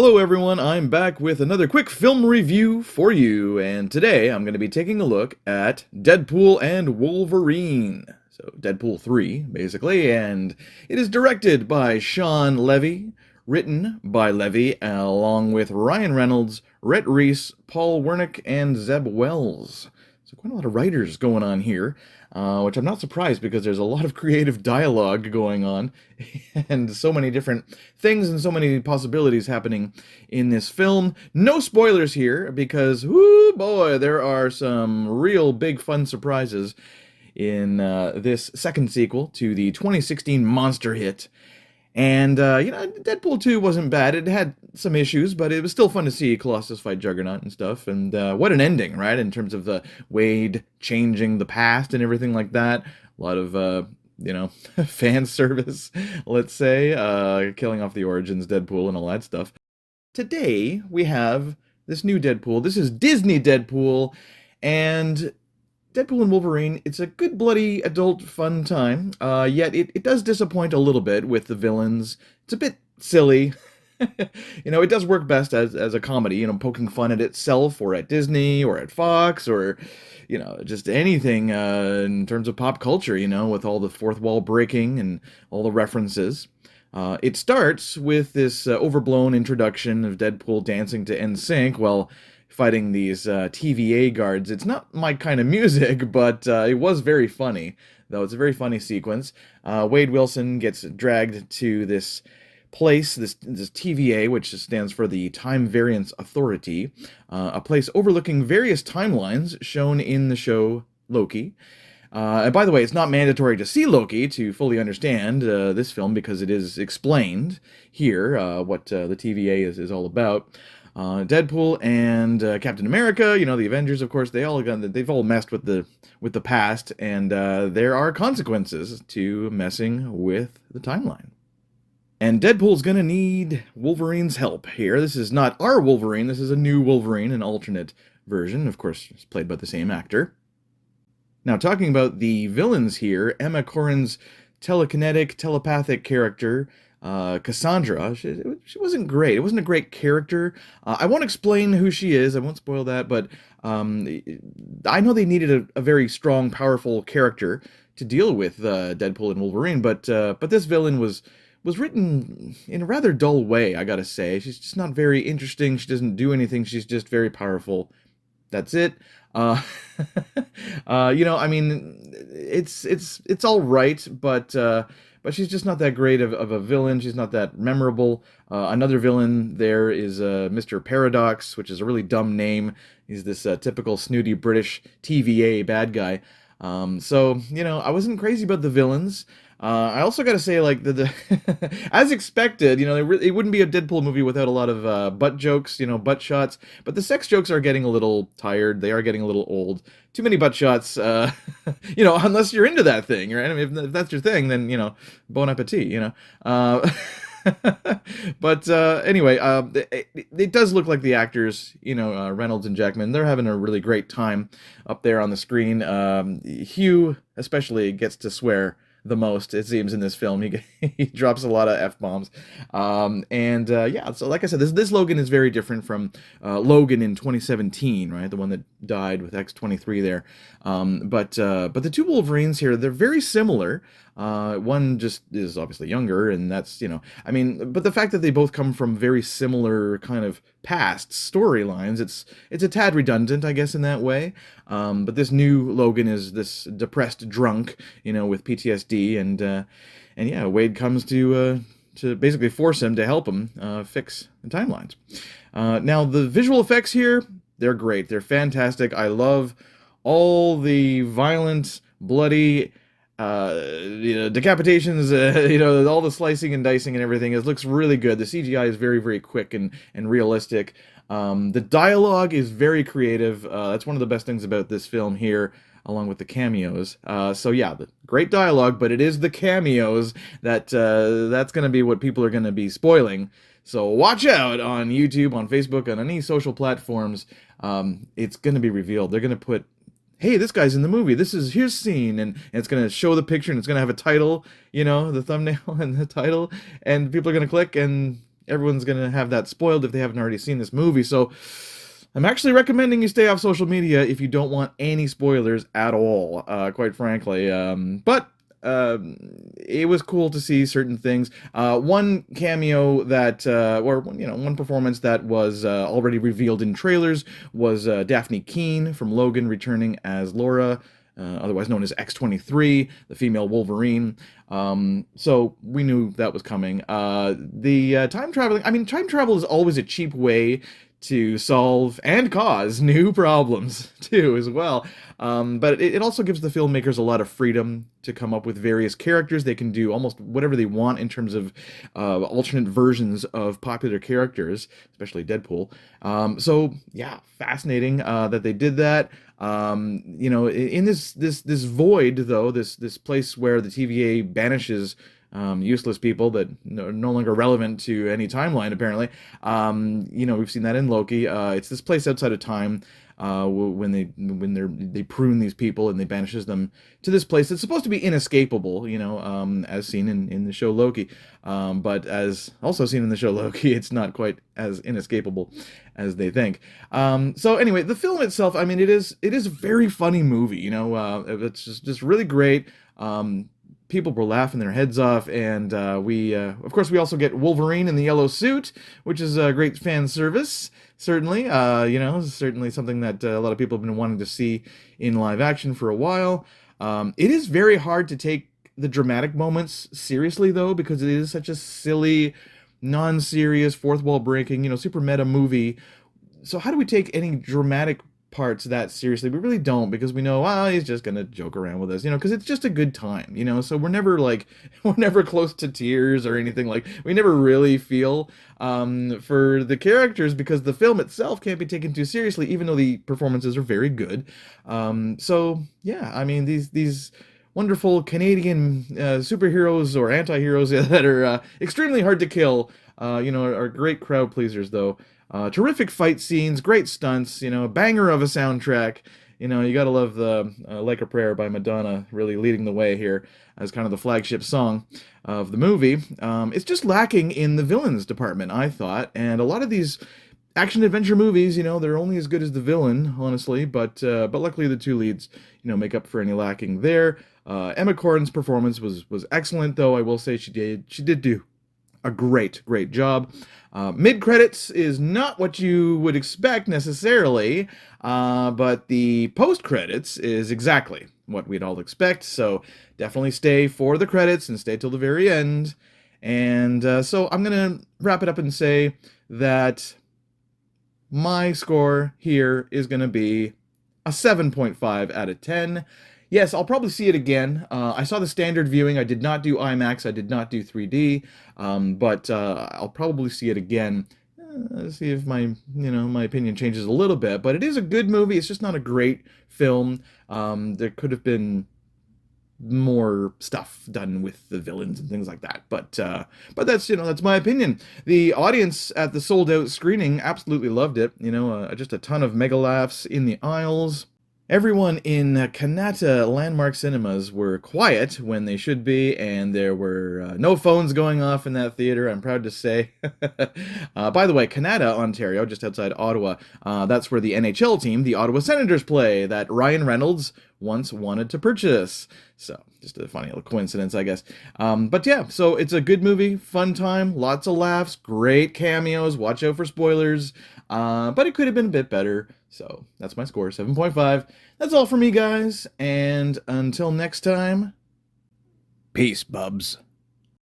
Hello everyone, I'm back with another quick film review for you, and today I'm going to be taking a look at Deadpool and Wolverine. So, Deadpool 3, basically, and it is directed by Sean Levy, written by Levy, along with Ryan Reynolds, Rhett Reese, Paul Wernick, and Zeb Wells. So quite a lot of writers going on here, which I'm not surprised because there's a lot of creative dialogue going on and so many different things and so many possibilities happening in this film. No spoilers here because, whoo boy, there are some real big fun surprises in this second sequel to the 2016 monster hit. And, Deadpool 2 wasn't bad. It had some issues, but it was still fun to see Colossus fight Juggernaut and stuff. And what an ending, right? In terms of the Wade changing the past and everything like that. A lot of, fan service, let's say. Killing off the Origins Deadpool and all that stuff. Today, we have this new Deadpool. This is Disney Deadpool. And Deadpool and Wolverine, it's a good, bloody, adult, fun time, yet it does disappoint a little bit with the villains. It's a bit silly. It does work best as a comedy, poking fun at itself, or at Disney, or at Fox, or, just anything in terms of pop culture, with all the fourth wall breaking and all the references. It starts with this overblown introduction of Deadpool dancing to NSYNC, while fighting these TVA guards. It's not my kind of music, but it was very funny, though. It's a very funny sequence. Wade Wilson gets dragged to this place, this TVA, which stands for the Time Variance Authority, a place overlooking various timelines shown in the show Loki. And by the way, it's not mandatory to see Loki to fully understand this film, because it is explained here what the TVA is all about. Deadpool and Captain America, the Avengers, of course, they've all messed with the past, and there are consequences to messing with the timeline. And Deadpool's gonna need Wolverine's help here. This is not our Wolverine, this is a new Wolverine, an alternate version, of course, it's played by the same actor. Now, talking about the villains here, Emma Corrin's telepathic character, Cassandra, she wasn't great. It wasn't a great character. I won't explain who she is. I won't spoil that, but I know they needed a very strong, powerful character to deal with Deadpool and Wolverine, but this villain was written in a rather dull way, I gotta say. She's just not very interesting. She doesn't do anything. She's just very powerful. That's it. It's all right, but she's just not that great of a villain. She's not that memorable. Another villain there is Mr. Paradox, which is a really dumb name. He's this typical snooty British TVA bad guy. I wasn't crazy about the villains. I also got to say, like, the as expected, it wouldn't be a Deadpool movie without a lot of butt jokes, butt shots. But the sex jokes are getting a little tired. They are getting a little old. Too many butt shots, unless you're into that thing, right? I mean, if that's your thing, then, bon appetit, But anyway, it does look like the actors, Reynolds and Jackman, they're having a really great time up there on the screen. Hugh especially gets to swear the most, it seems, in this film. He drops a lot of F-bombs. So like I said, this Logan is very different from Logan in 2017, right? The one that died with X-23 there. But the two Wolverines here, they're very similar. One just is obviously younger, and that's, but the fact that they both come from very similar kind of past storylines, it's a tad redundant, I guess, in that way. But this new Logan is this depressed drunk, with PTSD, and Wade comes to basically force him to help him fix the timelines. Now, the visual effects here, they're great. They're fantastic. I love all the violent, bloody, decapitations, all the slicing and dicing and everything. It looks really good. The CGI is very, very quick and realistic. The dialogue is very creative. That's one of the best things about this film here, along with the cameos. The great dialogue, but it is the cameos that's going to be what people are going to be spoiling. So watch out on YouTube, on Facebook, on any social platforms. It's going to be revealed. They're going to put, hey, this guy's in the movie, here's scene, and it's going to show the picture, and it's going to have a title, the thumbnail and the title, and people are going to click, and everyone's gonna have that spoiled if they haven't already seen this movie. So I'm actually recommending you stay off social media if you don't want any spoilers at all, quite frankly. But it was cool to see certain things. One cameo that, or one performance that was already revealed in trailers was Daphne Keane from Logan returning as Laura. Otherwise known as X-23, the female Wolverine. So we knew that was coming. Time traveling, I mean, time travel is always a cheap way to solve and cause new problems, too, as well. But it also gives the filmmakers a lot of freedom to come up with various characters. They can do almost whatever they want in terms of alternate versions of popular characters, especially Deadpool. So, yeah, fascinating that they did that. In this void, though, this place where the TVA banishes useless people that are no longer relevant to any timeline, apparently. We've seen that in Loki. It's this place outside of time when they prune these people and they banishes them to this place that's supposed to be inescapable, as seen in the show Loki. But as also seen in the show Loki, it's not quite as inescapable as they think. So anyway, the film itself, I mean, it is a very funny movie. It's just really great. People were laughing their heads off, and we also get Wolverine in the yellow suit, which is a great fan service, certainly. Certainly something that a lot of people have been wanting to see in live action for a while. It is very hard to take the dramatic moments seriously, though, because it is such a silly, non-serious, fourth wall breaking, super meta movie. So how do we take any dramatic parts that seriously? We really don't, because we know, he's just gonna joke around with us, because it's just a good time, so we're never close to tears or anything. Like, we never really feel for the characters, because the film itself can't be taken too seriously, even though the performances are very good. So yeah, I mean, these wonderful Canadian superheroes or anti-heroes that are extremely hard to kill, are great crowd pleasers, though. Terrific fight scenes, great stunts, a banger of a soundtrack. You gotta love the Like a Prayer by Madonna really leading the way here as kind of the flagship song of the movie. It's just lacking in the villains department, I thought, and a lot of these action-adventure movies, they're only as good as the villain, honestly, but luckily the two leads, make up for any lacking there. Emma Corrin's performance was excellent, though. I will say she did do a great job. Mid-credits is not what you would expect necessarily, but the post-credits is exactly what we'd all expect, so definitely stay for the credits and stay till the very end. And so I'm going to wrap it up and say that my score here is going to be a 7.5 out of 10. Yes, I'll probably see it again. I saw the standard viewing. I did not do IMAX. I did not do 3D. But I'll probably see it again. See if my opinion changes a little bit. But it is a good movie. It's just not a great film. There could have been more stuff done with the villains and things like that. But that's my opinion. The audience at the sold out screening absolutely loved it. Just a ton of mega laughs in the aisles. Everyone in Kanata Landmark Cinemas were quiet when they should be, and there were no phones going off in that theater, I'm proud to say. By the way, Kanata, Ontario, just outside Ottawa, that's where the NHL team, the Ottawa Senators, play, that Ryan Reynolds once wanted to purchase. So, just a funny little coincidence, I guess. But yeah, so it's a good movie, fun time, lots of laughs, great cameos, watch out for spoilers, but it could have been a bit better. So that's my score, 7.5. That's all for me, guys, and until next time, peace, bubs.